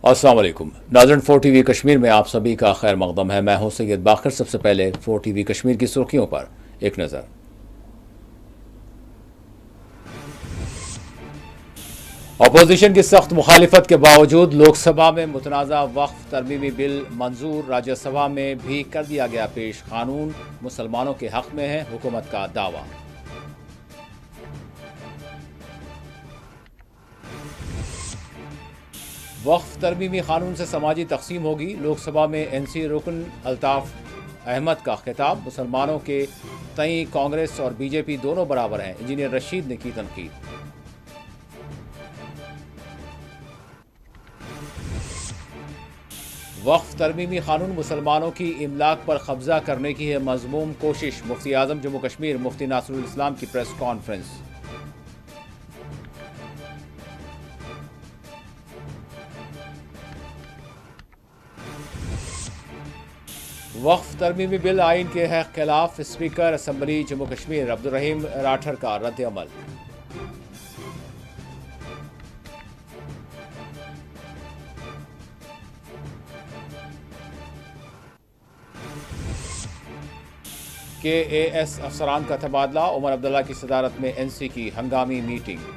अस्सलाम वालेकुम नाज़रीन, 4 TV कश्मीर में आप सभी का खैर मकदम है। मैं हूं सैयद बाकर। सबसे पहले 4 TV कश्मीर की सुर्खियों पर एक नज़र। अपोजिशन की सख्त मुखालिफत के बावजूद लोकसभा में मुतनाज़ा वक्फ तरमीमी बिल मंजूर। राज्यसभा में भी कर दिया गया पेश। कानून मुसलमानों के हक में है, हुकूमत का दावा। वक्फ तरमीमी कानून से समाजी तकसीम होगी। लोकसभा में NC रुकन अल्ताफ अहमद का खिताब। मुसलमानों के तई कांग्रेस और BJP दोनों बराबर हैं, इंजीनियर रशीद ने की तनकीद। वक्फ तरमीमी कानून मुसलमानों की इमलाक पर कब्जा करने की है मज़मूम कोशिश। मुफ्ती आज़म जम्मू कश्मीर मुफ्ती नासरुल इस्लाम की प्रेस कॉन्फ्रेंस। वक्फ तरमीमी बिल आइन के है खिलाफ। स्पीकर असम्बली जम्मू कश्मीर अब्दुल रहीम राठर का रद्द अमल। KAS अफसरान का तबादला। उमर अब्दुल्ला की सदारत में NC की हंगामी मीटिंग।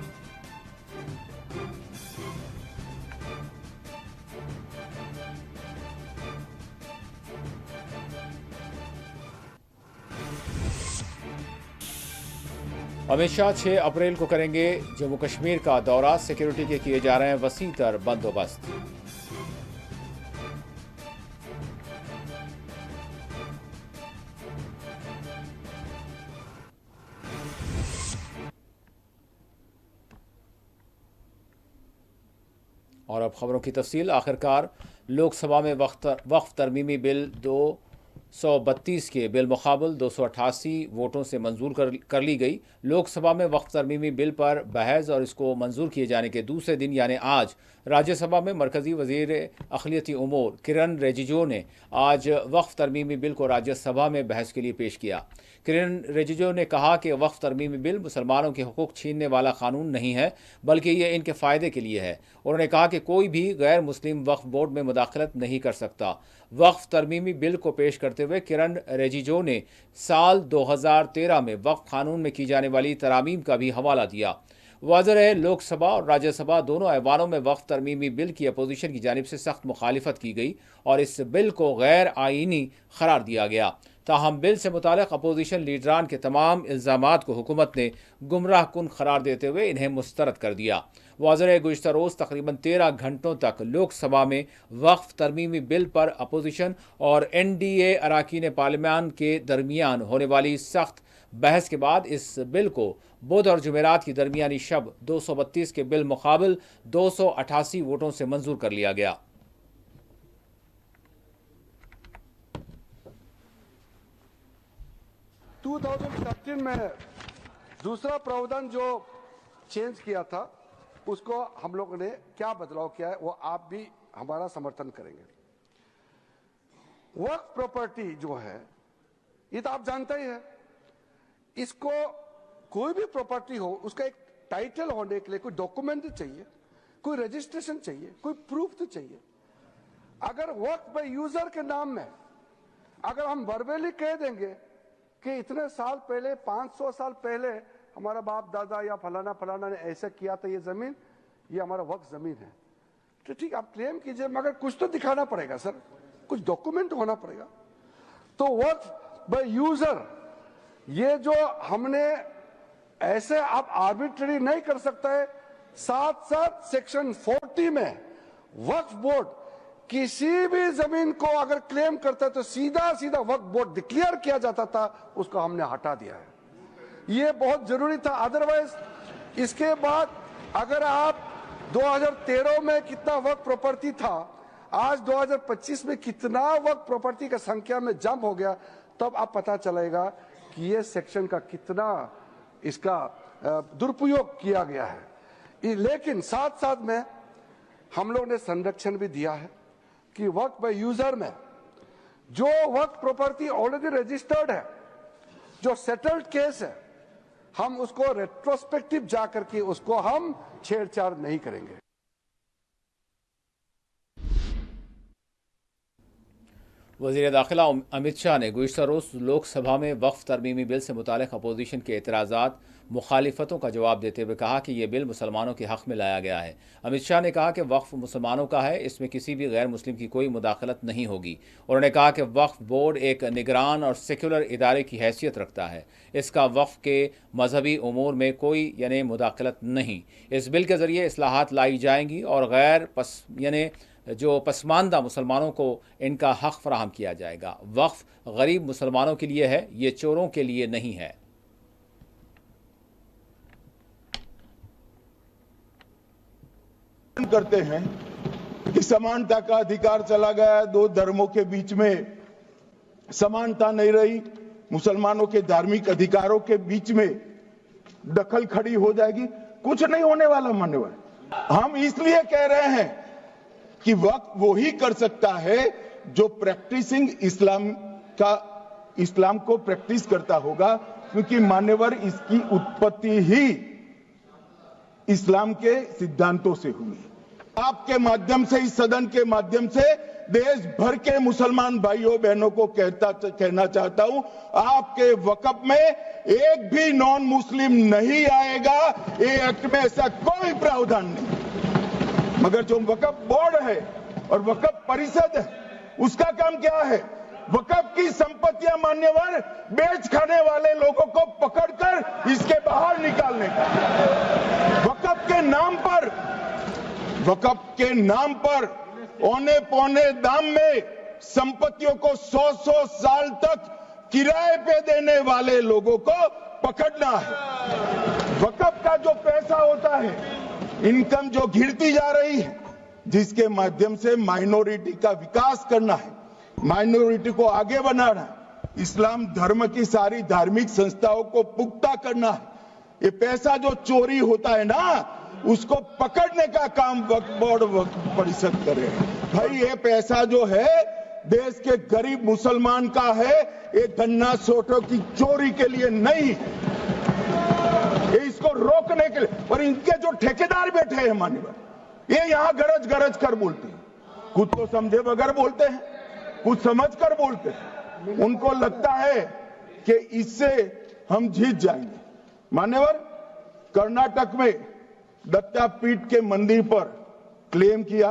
अमित शाह 6 अप्रैल को करेंगे जम्मू कश्मीर का दौरा। सिक्योरिटी के किए जा रहे हैं वसी तर बंदोबस्त। और अब खबरों की तफसील। आखिरकार लोकसभा में वक्फ तरमीमी बिल 232 के बिलमुकाबल 288 वोटों से मंजूर कर ली गई। लोकसभा में वक्फ तरमीमी बिल पर बहस और इसको मंजूर किए जाने के दूसरे दिन यानी आज राज्यसभा में मरकज़ी वज़ीर अक़लियती उमूर किरण रिजिजू ने आज वक्फ तरमीमी बिल को राज्यसभा में बहस के लिए पेश किया। किरण रिजिजू ने कहा कि वक्फ तरमीमी बिल मुसलमानों के हुकूक छीनने वाला कानून नहीं है, बल्कि ये इनके फ़ायदे के लिए है। उन्होंने कहा कि कोई भी गैर मुस्लिम वक्फ बोर्ड में मुदाखलत नहीं कर सकता। वक्फ तरमीमी बिल को पेश करते हुए किरण रिजिजू ने साल 2013 में वक्फ कानून में की जाने वाली तरामीम का भी हवाला दिया। वाज़ेह रहे, लोकसभा और राज्यसभा दोनों ऐवानों में वक्फ तरमीमी बिल की अपोजिशन की जानिब से सख्त मुखालिफत की गई और इस बिल को गैर आइनी करार दिया गया। ताहम बिल से मुतालिक अपोजिशन लीडरान के तमाम इल्ज़ामात को हुकूमत ने गुमराह कुन करार देते हुए इन्हें मुस्तरद कर दिया। वाज़ेह रहे, गुज़िश्ता रोज़ तकरीबन 13 घंटों तक लोकसभा में वक्फ तरमीमी बिल पर अपोजिशन और NDA अरकान पार्लियामान के दरमियान होने वाली सख्त बहस के बाद इस बिल को बुध और जुमेरात की दरमियानी शब 232 के बिल मुकाबल 288 वोटों से मंजूर कर लिया गया। 2013 में दूसरा प्रावधान जो चेंज किया था उसको हम लोगों ने क्या बदलाव किया है वो आप भी हमारा समर्थन करेंगे। वक्फ प्रॉपर्टी जो है ये तो आप जानते ही है, इसको कोई भी प्रॉपर्टी हो उसका एक टाइटल होने के लिए कोई डॉक्यूमेंट चाहिए, कोई रजिस्ट्रेशन चाहिए, कोई प्रूफ तो चाहिए। अगर वक्फ बाय यूजर के नाम में अगर हम वर्बली कह देंगे कि इतने साल पहले 500 साल पहले हमारा बाप दादा या फलाना फलाना ने ऐसा किया था, ये जमीन ये हमारा वक्फ जमीन है, तो ठीक आप क्लेम कीजिए, मगर कुछ तो दिखाना पड़ेगा सर, कुछ डॉक्यूमेंट होना पड़ेगा। तो वक्फ बाय यूजर ये जो हमने ऐसे आप आर्बिट्ररी नहीं कर सकता है। साथ साथ सेक्शन 40 में वक्फ बोर्ड किसी भी जमीन को अगर क्लेम करता है तो सीधा सीधा वक्फ बोर्ड डिक्लेयर किया जाता था, उसको हमने हटा दिया है। ये बहुत जरूरी था। अदरवाइज इसके बाद अगर आप 2013 में कितना वक्फ प्रॉपर्टी था, आज 2025 में कितना वक्फ प्रॉपर्टी का संख्या में जंप हो गया, तब आप पता चलेगा कि ये सेक्शन का कितना इसका दुरुपयोग किया गया है। लेकिन साथ साथ में हम लोग ने संरक्षण भी दिया है कि वक्फ बाय यूजर में जो वक्फ प्रॉपर्टी ऑलरेडी रजिस्टर्ड है, जो सेटल्ड केस है, हम उसको रेट्रोस्पेक्टिव जाकर के उसको हम छेड़छाड़ नहीं करेंगे। वज़ीर दाखिला अमित शाह ने गुज़िश्ता रोज़ लोकसभा में वक्फ तरमीमी बिल से मुताल्लिक़ अपोजिशन के एतराज़ात मुखालिफतों का जवाब देते हुए कहा कि यह बिल मुसलमानों के हक़ में लाया गया है। अमित शाह ने कहा कि वक्फ मुसलमानों का है, इसमें किसी भी गैर मुस्लिम की कोई मुदाखलत नहीं होगी। उन्होंने कहा कि वक्फ बोर्ड एक निगरान और सेकुलर इदारे की हैसियत रखता है, इसका वक्फ के मजहबी उमूर में कोई यानी मुदाखलत नहीं। इस बिल के ज़रिए इस्लाहात लाई जाएंगी और गैर जो पसमानदा मुसलमानों को इनका हक़ फराहम किया जाएगा। वक्फ गरीब मुसलमानों के लिए है, ये चोरों के लिए नहीं है। करते हैं कि समानता का अधिकार चला गया, दो धर्मों के बीच में समानता नहीं रही, मुसलमानों के धार्मिक अधिकारों के बीच में दखल खड़ी हो जाएगी। कुछ नहीं होने वाला मान्यवर। हम इसलिए कह रहे हैं कि वक्त वो ही कर सकता है जो प्रैक्टिसिंग इस्लाम को प्रैक्टिस करता होगा, क्योंकि मान्यवर इसकी उत्पत्ति ही इस्लाम के सिद्धांतों से हुई। आपके माध्यम से, इस सदन के माध्यम से देश भर के मुसलमान भाइयों बहनों को कहना चाहता हूं, आपके वक्फ में एक भी नॉन मुस्लिम नहीं आएगा। ये एक्ट में ऐसा कोई प्रावधान नहीं। मगर जो वक्फ बोर्ड है और वक्फ परिषद है, उसका काम क्या है? वक्फ की संपत्तियां मान्यवर बेच खाने वाले लोगों को पकड़कर इसके बाहर निकालने का। वक्फ के नाम पर औने पौने दाम में संपत्तियों को 100 साल तक किराए पे देने वाले लोगों को पकड़ना है। वक्फ का जो पैसा होता है, इनकम जो गिरती जा रही है, जिसके माध्यम से माइनॉरिटी का विकास करना है, माइनॉरिटी को आगे बढ़ाना है, इस्लाम धर्म की सारी धार्मिक संस्थाओं को पुख्ता करना है। ये पैसा जो चोरी होता है ना, उसको पकड़ने का काम वक्फ बोर्ड वक्फ परिषद करे। भाई ये पैसा जो है देश के गरीब मुसलमान का है, ये गन्ना सोटों की चोरी के लिए नहीं, ये इसको रोकने के लिए। और इनके जो ठेकेदार बैठे हैं मान्यवर, ये यहां गरज गरज कर बोलते हैं, खुद तो समझे बगैर बोलते हैं, कुछ समझ कर बोलते हैं। उनको लगता है कि इससे हम जीत जाएंगे। मान्यवर, कर्नाटक में दत्तापीठ के मंदिर पर क्लेम किया।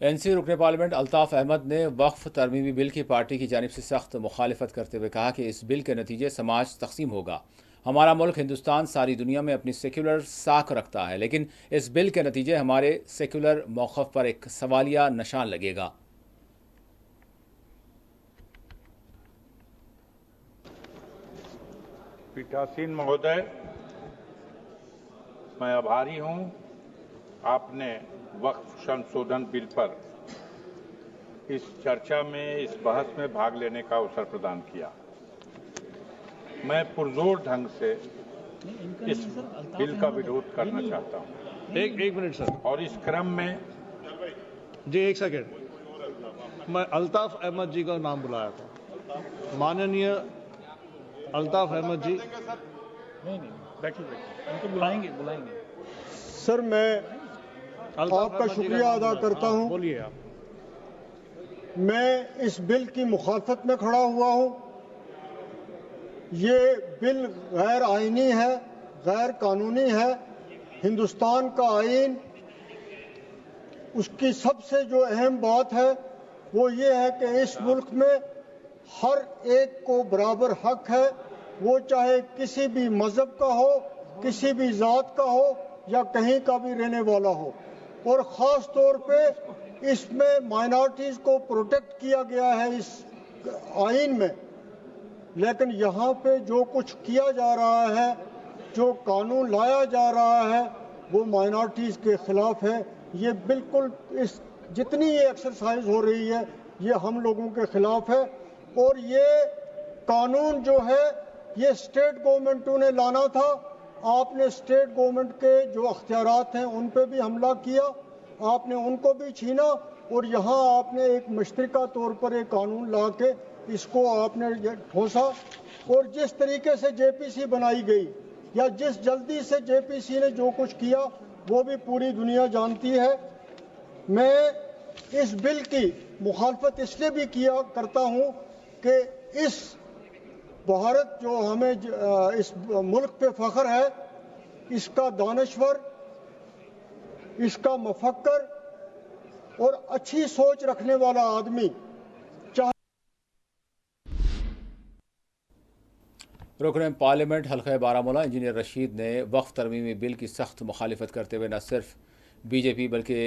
एनसी रुकने पार्लियामेंट अल्ताफ अहमद ने वक्फ तरमीमी बिल की पार्टी की जानिब से सख्त मुखालिफत करते हुए कहा कि इस बिल के नतीजे समाज तकसीम होगा। हमारा मुल्क हिंदुस्तान सारी दुनिया में अपनी सेकुलर साख रखता है, लेकिन इस बिल के नतीजे हमारे सेकुलर मौक़िफ़ पर एक सवालिया निशान लगेगा। पीठासीन महोदय, मैं आभारी हूं, आपने वक्फ संशोधन बिल पर इस चर्चा में, इस बहस में भाग लेने का अवसर प्रदान किया। मैं पुरजोर ढंग से इस बिल का विरोध करना चाहता हूं। एक मिनट सर। और इस क्रम में जी एक सेकेंड, मैं अल्ताफ अहमद जी का नाम बुलाया था। माननीय अल्ताफ अहमद जी। नहीं बैठिए, उनको बुलाएंगे सर। मैं आपका शुक्रिया अदा करता हूं। बोलिए आप। मैं इस बिल की मुखालफत में खड़ा हुआ हूं। ये बिल गैर आईनी है, गैर कानूनी है। हिंदुस्तान का आईन, उसकी सबसे जो अहम बात है वो ये है कि इस मुल्क में हर एक को बराबर हक है, वो चाहे किसी भी मजहब का हो, किसी भी जात का हो या कहीं का भी रहने वाला हो। और ख़ास तौर पे इसमें माइनॉरिटीज़ को प्रोटेक्ट किया गया है इस आइन में। लेकिन यहाँ पे जो कुछ किया जा रहा है, जो कानून लाया जा रहा है, वो माइनॉरिटीज़ के ख़िलाफ़ है। ये बिल्कुल इस जितनी ये एक्सरसाइज हो रही है, ये हम लोगों के ख़िलाफ़ है। और ये कानून जो है, ये स्टेट गवर्नमेंटों ने लाना था। आपने स्टेट गवर्नमेंट के जो अख्तियारात हैं उन पे भी हमला किया, आपने उनको भी छीना, और यहाँ आपने एक मुश्तरका तौर पर एक कानून ला के इसको आपने ठोसा। और जिस तरीके से जेपीसी बनाई गई, या जिस जल्दी से जेपीसी ने जो कुछ किया, वो भी पूरी दुनिया जानती है। मैं इस बिल की मुखालफत इसलिए भी किया करता हूं कि इस भारत जो हमें इस मुल्क पे फख्र है, इसका दानश्वर, इसका मफक्कर और अच्छी सोच रखने वाला आदमी रुकन पार्लियामेंट हल्का बारामूला इंजीनियर रशीद ने वक्फ तरमीमी बिल की सख्त मुखालिफत करते हुए न सिर्फ बीजेपी बल्कि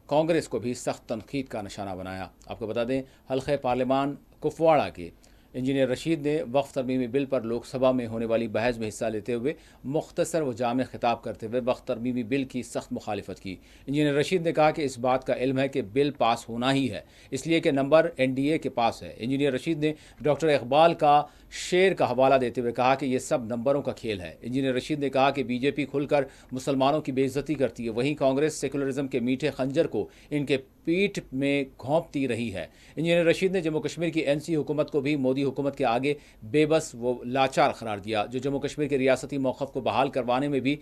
कांग्रेस को भी सख्त तनकीद का निशाना बनाया। आपको बता दें, हल्का पार्लियामान कुपवाड़ा के इंजीनियर रशीद ने वक्फ तरमीमी बिल पर लोकसभा में होने वाली बहस में हिस्सा लेते हुए मुख्तसर व जामे खिताब करते हुए वक्फ तरमीमी बिल की सख्त मुखालिफत की। इंजीनियर रशीद ने कहा कि इस बात का इल्म है कि बिल पास होना ही है, इसलिए कि नंबर NDA के पास है। इंजीनियर रशीद ने डॉक्टर इकबाल का शेर का हवाला देते हुए कहा कि यह सब नंबरों का खेल है। इंजीनियर रशीद ने कहा कि बीजेपी खुलकर मुसलमानों की बेइज्जती करती है, वहीं कांग्रेस सेकुलरिज्म के मीठे खंजर को इनके पीठ में घोंपती रही है। इंजीनियर रशीद ने जम्मू कश्मीर की NC हुकूमत को भी मोदी हुकूमत के आगे बेबस व लाचार करार दिया, जो जम्मू कश्मीर के रियासती मौक़िफ़ को बहाल करवाने में भी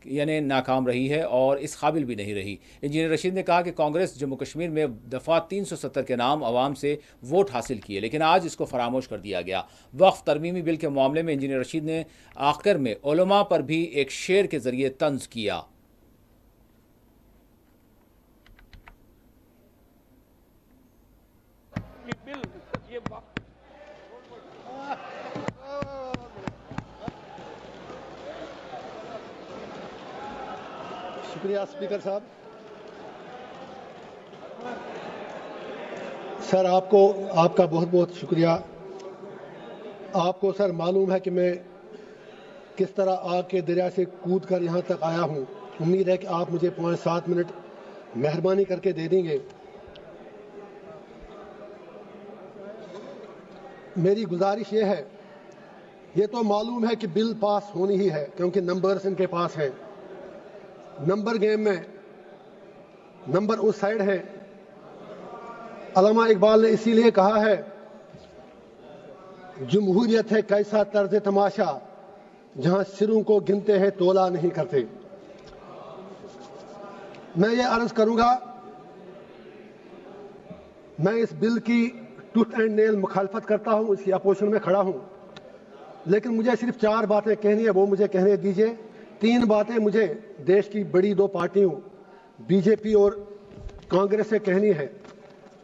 यानी नाकाम रही है और इस काबिल भी नहीं रही। इंजीनियर रशीद ने कहा कि कांग्रेस जम्मू कश्मीर में दफ़ा 370 के नाम अवाम से वोट हासिल किए, लेकिन आज इसको फरामोश कर दिया गया। वक्फ तरमीमी बिल के मामले में इंजीनियर रशीद ने आखिर में उलमा पर भी एक शेर के ज़रिए तंज किया। शुक्रिया स्पीकर साहब। सर आपका बहुत बहुत शुक्रिया। आपको सर मालूम है कि मैं किस तरह आग के दरिया से कूद कर यहाँ तक आया हूँ। उम्मीद है कि आप मुझे 5-7 मिनट मेहरबानी करके दे देंगे। मेरी गुजारिश ये है, ये तो मालूम है कि बिल पास होनी ही है क्योंकि नंबर्स इनके पास हैं। नंबर गेम में नंबर उस साइड है। अल्लामा इकबाल ने इसीलिए कहा है, जमहूरियत है कैसा तर्ज तमाशा जहां सिरों को गिनते हैं तोला नहीं करते। मैं ये अर्ज करूंगा, मैं इस बिल की टूथ एंड नेल मुखालफत करता हूं, इसकी अपोजिशन में खड़ा हूं, लेकिन मुझे सिर्फ 4 बातें कहनी है, वो मुझे कहने दीजिए। 3 बातें मुझे देश की बड़ी 2 पार्टियों बीजेपी और कांग्रेस से कहनी है।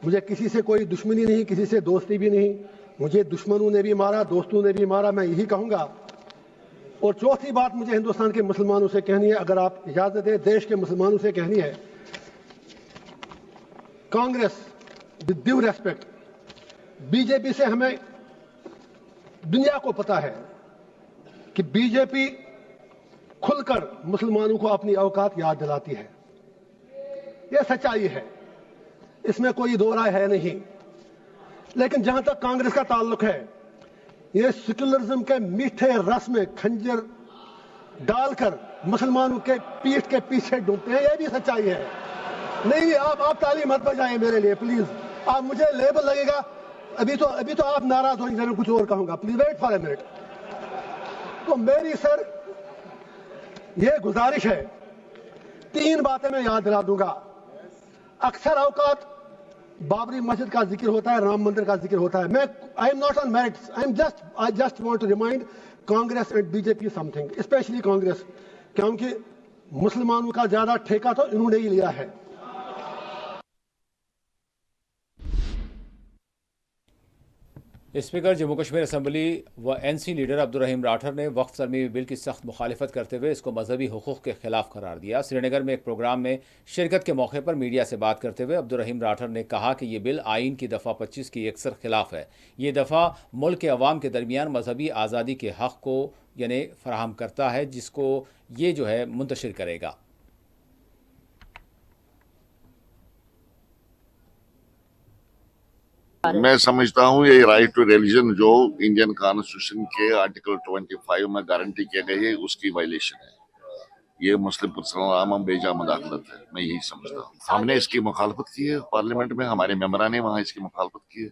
मुझे किसी से कोई दुश्मनी नहीं, किसी से दोस्ती भी नहीं। मुझे दुश्मनों ने भी मारा, दोस्तों ने भी मारा, मैं यही कहूंगा। और चौथी बात मुझे हिंदुस्तान के मुसलमानों से कहनी है, अगर आप इजाजत दें, देश के मुसलमानों से कहनी है। Congress with due respect, BJP से हमें दुनिया को पता है कि बीजेपी खुलकर मुसलमानों को अपनी औकात याद दिलाती है। यह सच्चाई है, इसमें कोई दो राय है नहीं। लेकिन जहां तक कांग्रेस का ताल्लुक है, यह सेक्युलरिज्म के मीठे रस में खंजर डालकर मुसलमानों के पीठ के पीछे डूबते हैं, यह भी सच्चाई है। नहीं, आप ताली मत बजाएं मेरे लिए प्लीज। आप मुझे लेबल लगेगा, अभी तो आप नाराज होंगे, मैं कुछ और कहूंगा। Please wait for a minute. तो मेरी सर ये गुजारिश है, 3 बातें मैं याद दिला दूंगा। अक्सर औकात बाबरी मस्जिद का जिक्र होता है, राम मंदिर का जिक्र होता है। I am not on merits, I just want to remind Congress and BJP something, specially Congress, क्योंकि मुसलमानों का ज्यादा ठेका तो इन्होंने ही लिया है। स्पीकर जम्मू कश्मीर असम्बली व NC लीडर अब्दुल रहीम राठर ने वक्फ तरमीमी बिल की सख्त मुखालिफत करते हुए इसको मजहबी हुकूक के खिलाफ करार दिया। श्रीनगर में एक प्रोग्राम में शिरकत के मौके पर मीडिया से बात करते हुए अब्दुल रहीम राठर ने कहा कि ये बिल आइन की दफ़ा 25 की यकसर खिलाफ है। ये दफ़ा मुल्क के अवाम के दरमियान मजहबी आज़ादी के हक़ को यानी फराहम करता है, जिसको ये जो है मुंतशिर करेगा। मैं समझता हूँ ये राइट टू रिलीजन जो इंडियन कॉन्स्टिट्यूशन के आर्टिकल 25 में गारंटी किया गई है, उसकी वायलेशन है। ये मुस्लिम पुरसलाम बेजा मुदाखलत है, मैं यही समझता हूँ। हमने इसकी मुखालफत की है पार्लियामेंट में, हमारे मेंबरान ने वहाँ इसकी मुखालफत की है,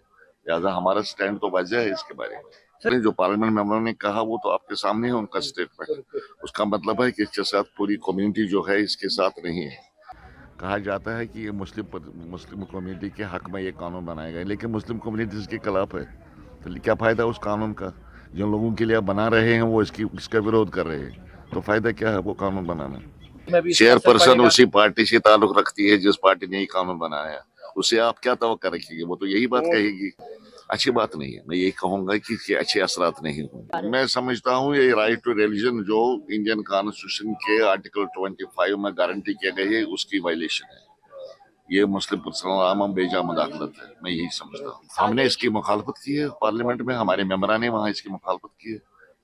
लिहाजा हमारा स्टैंड तो वाज़ेह है इसके बारे में। जो पार्लियामेंट मेंबरों ने कहा वो तो आपके सामने है, उनका स्टेटमेंट। उसका मतलब है कि इसके साथ पूरी कम्युनिटी जो है इसके साथ नहीं है। कहा जाता है कि ये मुस्लिम कम्युनिटी के हक में ये कानून बनाया गया है, लेकिन मुस्लिम कम्युनिटी इसके खिलाफ है। तो क्या फ़ायदा उस कानून का? जिन लोगों के लिए आप बना रहे हैं वो इसका विरोध कर रहे हैं, तो फ़ायदा क्या है वो कानून बनाना? चेयरपर्सन उसी पार्टी से ताल्लुक रखती है जिस पार्टी ने ये कानून बनाया, उससे आप क्या तवक्का रखेंगे? वो तो यही बात कहेगी। अच्छी बात नहीं है। मैं यही कहूंगा कि इसके अच्छे असरात नहीं होंगे। मैं समझता हूँ ये राइट टू रिलीजन जो इंडियन कॉन्स्टिट्यूशन के आर्टिकल 25 में गारंटी किया गया है, उसकी वायलेशन है। ये मुस्लिम पुरसलाम बेजा मुदाखलत है। मैं यही समझता हूँ। हमने इसकी मुखालफत की है पार्लियामेंट में, हमारे मेंबरान ने वहाँ इसकी मुखालफत की है,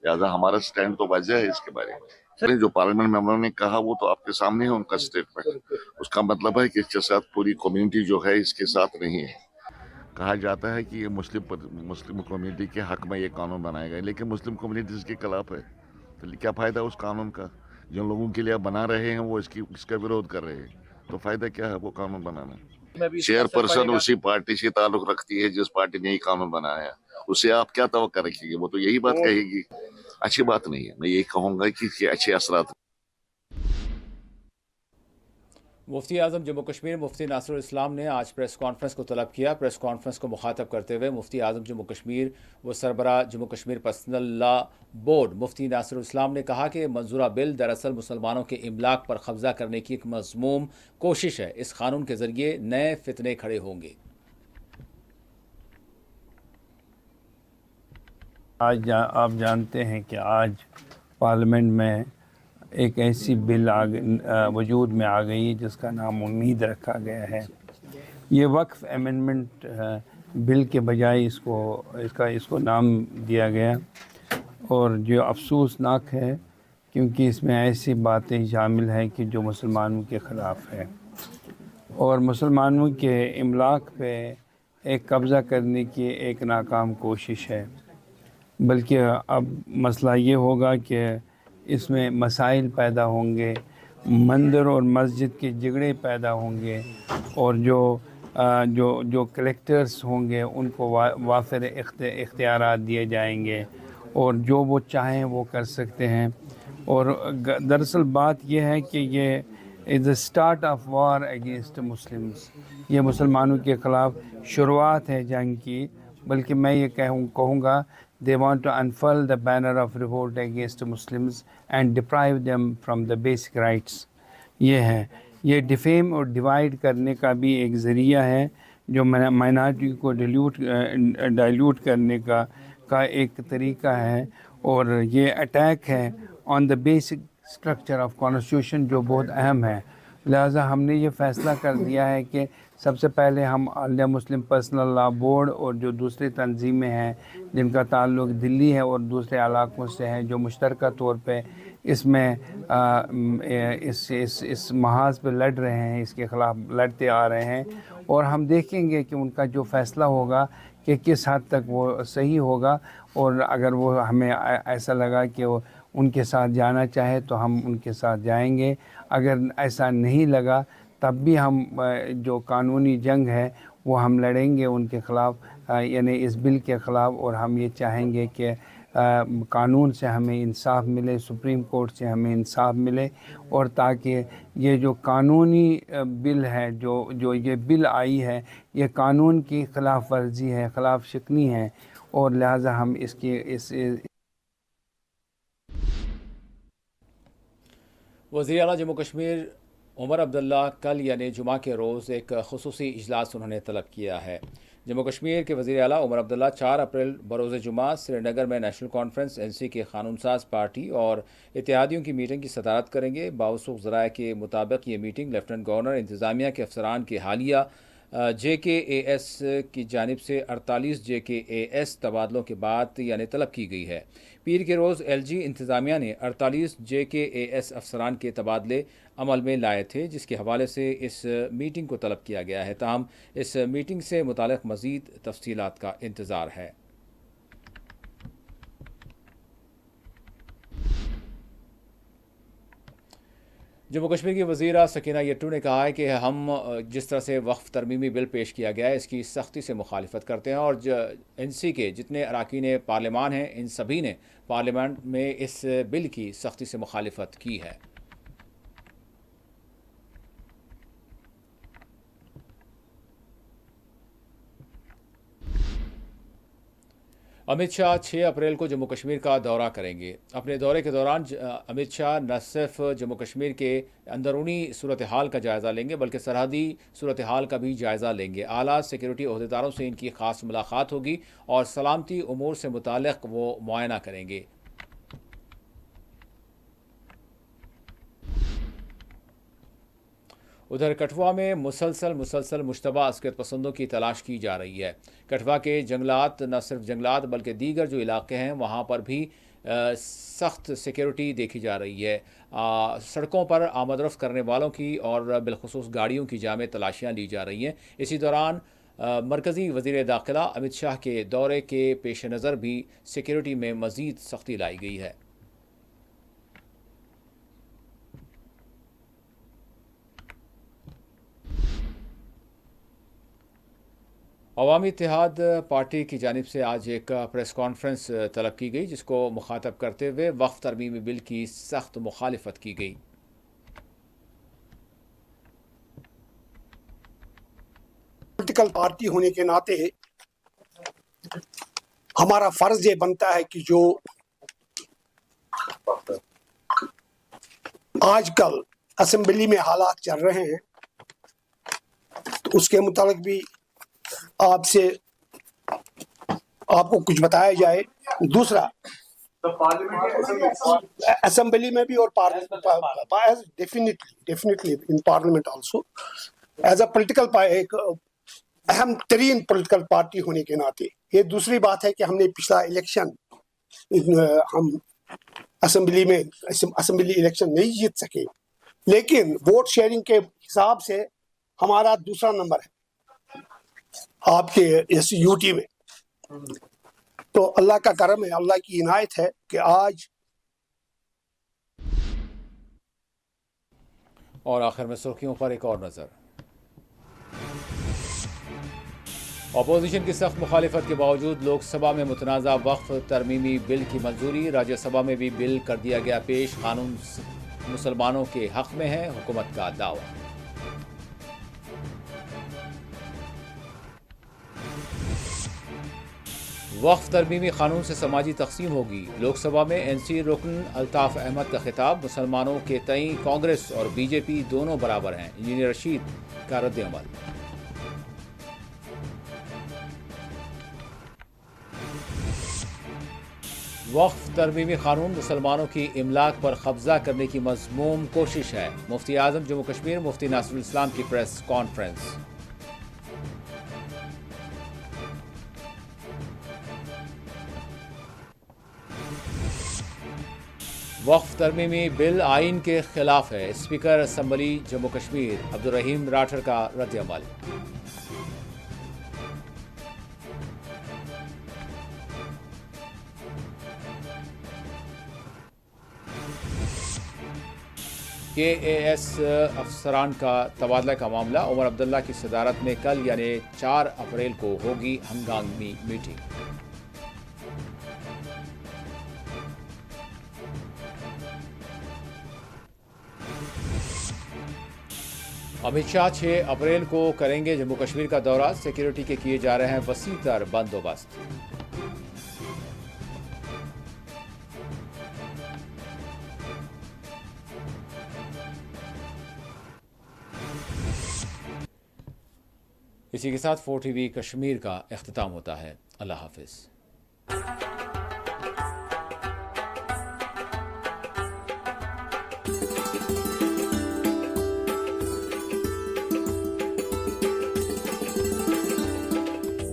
लिहाजा हमारा स्टैंड तो वाज़ेह है इसके बारे में। जो पार्लियामेंट मेंबरों ने कहा वो तो आपके सामने है उनका स्टेटमेंट। उसका मतलब है कि इसके साथ पूरी कम्युनिटी जो है इसके साथ नहीं है। कहा जाता है कि ये मुस्लिम कम्युनिटी के हक में ये कानून बनाया गया है, लेकिन मुस्लिम कम्युनिटी इसके खिलाफ है। तो क्या फ़ायदा उस कानून का? जिन लोगों के लिए आप बना रहे हैं वो इसका विरोध कर रहे हैं, तो फ़ायदा क्या है वो कानून बनाना? चेयरपर्सन उसी पार्टी से ताल्लुक रखती है जिस पार्टी ने ये कानून बनाया, उससे आप क्या तवक्का रखेंगे? वो तो यही बात कहेगी। अच्छी बात नहीं है। मैं यही कहूँगा कि इसके अच्छे असरात। मुफ्ती आज़म जम्मू कश्मीर मुफ्ती नासिरुल इस्लाम ने आज प्रेस कॉन्फ्रेंस को तलब किया। प्रेस कॉन्फ्रेंस को मुखातब करते हुए मुफ्ती आज़म जम्मू कश्मीर व सरबरा Jammu Kashmir personal law board Mufti Nasirul Islam ने कहा कि मंजूरा बिल दरअसल मुसलमानों के इमलाक पर कब्जा करने की एक मज़मूम कोशिश है। इस कानून के ज़रिए नए फितने खड़े होंगे। आज आप जानते हैं कि आज पार्लियामेंट में एक ऐसी बिल वजूद में आ गई है जिसका नाम उम्मीद रखा गया है। ये वक्फ अमेंडमेंट बिल के बजाय इसको नाम दिया गया, और जो अफसोसनाक है क्योंकि इसमें ऐसी बातें शामिल हैं कि जो मुसलमानों के ख़िलाफ़ है और मुसलमानों के इमलाक पे एक कब्ज़ा करने की एक नाकाम कोशिश है। बल्कि अब मसला ये होगा कि इसमें मसाइल पैदा होंगे, मंदिर और मस्जिद के झगड़े पैदा होंगे, और जो कलेक्टर्स होंगे उनको वाफिर इख्तियारात दिए जाएंगे और जो वो चाहें वो कर सकते हैं। और दरअसल बात ये है कि ये is the start of war against Muslims. ये मुसलमानों के ख़िलाफ़ शुरुआत है जंग की। बल्कि मैं ये कहूँगा they want to unfurl the banner of revolt against Muslims and deprive them from the basic rights। ये है, ये डिफेम और डिवाइड करने का भी एक ज़रिया है, जो माइनॉरिटी को डाइल्यूट करने का एक तरीका है, और ये अटैक है on the basic structure of constitution जो बहुत अहम है। लिहाजा हमने ये फ़ैसला कर दिया है कि सबसे पहले हम अल मुस्लिम पर्सनल लॉ बोर्ड और जो दूसरी तंजीमें हैं जिनका ताल्लुक़ दिल्ली है और दूसरे इलाक़ों से हैं, जो मुश्तरका तौर पे इसमें इस महाज पे लड़ रहे हैं, इसके ख़िलाफ़ लड़ते आ रहे हैं, और हम देखेंगे कि उनका जो फ़ैसला होगा कि किस हद तक वो सही होगा। और अगर वो हमें ऐसा लगा कि वो उनके साथ जाना चाहे तो हम उनके साथ जाएंगे। अगर ऐसा नहीं लगा तब भी हम जो कानूनी जंग है वो हम लड़ेंगे उनके ख़िलाफ़, यानी इस बिल के ख़िलाफ़। और हम ये चाहेंगे कि कानून से हमें इंसाफ मिले, सुप्रीम कोर्ट से हमें इंसाफ मिले, और ताकि ये जो कानूनी बिल है, जो ये बिल आई है, ये कानून की ख़िलाफ़ वर्जी है, ख़िलाफ़ शिकनी है, और लिहाजा हम वज़ीर आला जम्मू कश्मीर उमर अब्दुल्ला कल यानी जुमा के रोज़ एक खुसूसी इजलास उन्होंने तलब किया है। जम्मू कश्मीर के वज़ीर आला उमर अब्दुल्ला 4 अप्रैल बरोज़ जुमा श्रीनगर में नेशनल कॉन्फ्रेंस NC के कानून साज पार्टी और इत्तेहादियों की मीटिंग की सदारत करेंगे। बावसूख ज़राए के मुताबिक ये मीटिंग लेफ्टिनेंट गवर्नर इंतज़ामिया के अफसरान के हालिया JKAS की जानिब से 48 JKAS तबादलों के बाद यानी तलब की गई है। पीर के रोज़ LG इंतज़ामिया ने 48 JKAS अफसरान के तबादले अमल में लाए थे, जिसके हवाले से इस मीटिंग को तलब किया गया है। ताहम इस मीटिंग से मुताल्लिक़ मज़ीद तफसीलात का इंतज़ार है। जम्मू कश्मीर की वज़ीरा सकीना यट्टू ने कहा है कि हम जिस तरह से वक्फ तरमीमी बिल पेश किया गया है इसकी सख्ती से मुखालिफत करते हैं, और NC के जितने अरकान पार्लियामान हैं इन सभी ने पार्लियामेंट में इस बिल की सख्ती से मुखालिफत की है। अमित शाह 6 अप्रैल को जम्मू कश्मीर का दौरा करेंगे। अपने दौरे के दौरान अमित शाह न सिर्फ जम्मू कश्मीर के अंदरूनी सूरत हाल का जायज़ा लेंगे बल्कि सरहदी सूरत हाल का भी जायज़ा लेंगे। आला सिक्योरिटी अहदेदारों से इनकी खास मुलाकात होगी और सलामती उमूर से मुताल्लिक़ वो मुआयना करेंगे। उधर कठुआ में मुसलसल मुश्तबा अस्कियत पसंदों की तलाश की जा रही है। कठुआ के जंगलात, न सिर्फ जंगलात बल्कि दीगर जो इलाके हैं वहाँ पर भी सख्त सिक्योरिटी देखी जा रही है। सड़कों पर आमद-रफ्त करने वालों की और बिलखुसूस गाड़ियों की जामे तलाशियाँ ली जा रही हैं। इसी दौरान मरकज़ी वज़ीर दाखिला अमित शाह के दौरे के पेश नज़र भी सिक्योरिटी में मज़ीद सख्ती लाई गई है। अवामी इत्तेहाद पार्टी की जानिब से आज एक प्रेस कॉन्फ्रेंस तलब की गई, जिसको मुखातब करते हुए वक्फ तरमीमी बिल की सख्त मुखालिफत की गई। पॉलिटिकल पार्टी होने के नाते हमारा फर्ज ये बनता है कि जो आजकल असेंबली में हालात चल रहे हैं तो उसके मुताबिक भी आपसे आपको कुछ बताया जाए। दूसरा, असेंबली में भी और definitely in parliament also as a political एक अहम तरीन पॉलिटिकल पार्टी होने के नाते ये दूसरी बात है कि हमने पिछला इलेक्शन हम असेंबली इलेक्शन नहीं जीत सके, लेकिन वोट शेयरिंग के हिसाब से हमारा दूसरा नंबर है आपके इस यूटी में। तो अल्लाह का करम है, अल्लाह की इनायत है कि आज। और आखिर में सुर्खियों पर एक और नजर। अपोजिशन की सख्त मुखालिफत के बावजूद लोकसभा में मुतनाज़ा वक्फ तरमीमी बिल की मंजूरी। राज्यसभा में भी बिल कर दिया गया पेश। कानून मुसलमानों के हक में है, हुकूमत का दावा। वक्फ तरमीमी कानून से समाजी तकसीम होगी। लोकसभा में एनसी रुकन अल्ताफ अहमद का खिताब। मुसलमानों के तई कांग्रेस और बीजेपी दोनों बराबर हैं। इंजीनियर रशीद का रद्द-ए-अमल। वक्फ तरमीमी कानून मुसलमानों की इमलाक पर कब्जा करने की मज़मूम कोशिश है। मुफ्ती आज़म जम्मू कश्मीर मुफ्ती नासिरुल इस्लाम की प्रेस कॉन्फ्रेंस। वक्फ तरमीमी बिल आइन के खिलाफ है। स्पीकर असम्बली जम्मू कश्मीर अब्दुल रहीम राठर का रद्द-ए-अमल। KAS अफसरान का तबादला का मामला। उमर अब्दुल्ला की सदारत में कल यानी 4 अप्रैल को होगी हंगामी मीटिंग। अमित शाह 6 अप्रैल को करेंगे जम्मू कश्मीर का दौरा। सिक्योरिटी के किए जा रहे हैं वसीतर बंदोबस्त। इसी के साथ 4TV कश्मीर का इख्तिताम होता है। अल्लाह हाफिज।